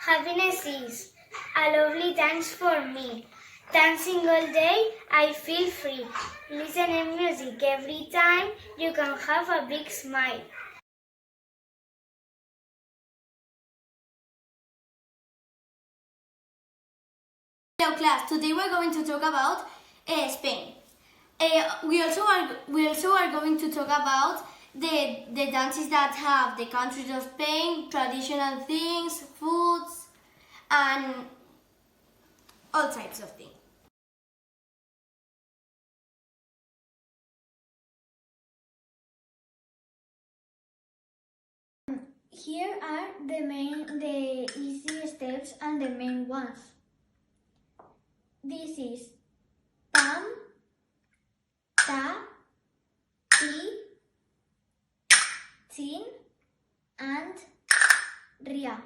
Happiness is a lovely dance for me. Dancing all day, I feel free. Listening music every time, you can have a big smile. Hello class, today we're going to talk about Spain. We also are going to talk about the dances that have the countries of Spain, traditional things, foods, and all types of things. Here are the easy steps and the main ones. This is pam, ta, ti, tin, and ria.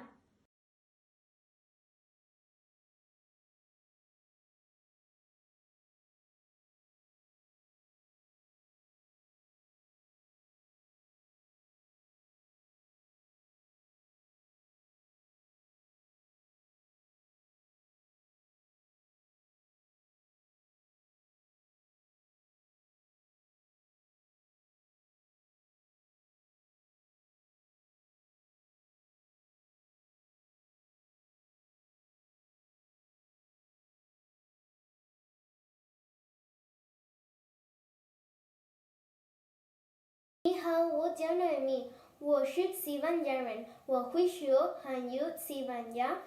你好，我叫 Noemi，我是西班牙人，我会说汉语、西班牙、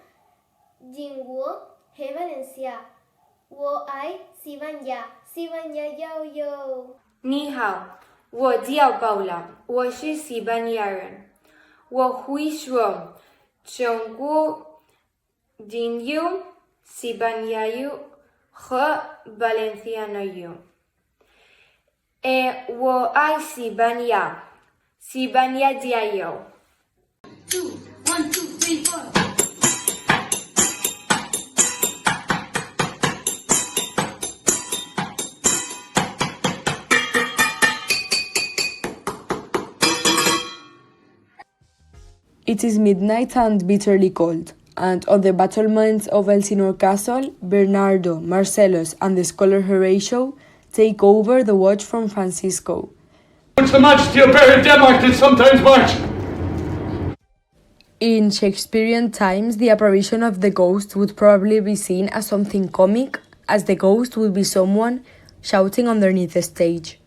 英文和 Valencia。我爱西班牙，西班牙要有。你好，我叫 Paula，我是西班牙人，我会说中国、英语、西班牙语和 Valenciano语。我爱西班牙，西班牙加油！ 1, 2, 3, 4. It is midnight and bitterly cold, and on the battlements of Elsinore Castle, Bernardo, Marcellus, and the scholar Horatio take over the watch from Francisco. Which the majesty of Bear in Denmark did sometimes march. In Shakespearean times, the apparition of the ghost would probably be seen as something comic, as the ghost would be someone shouting underneath the stage.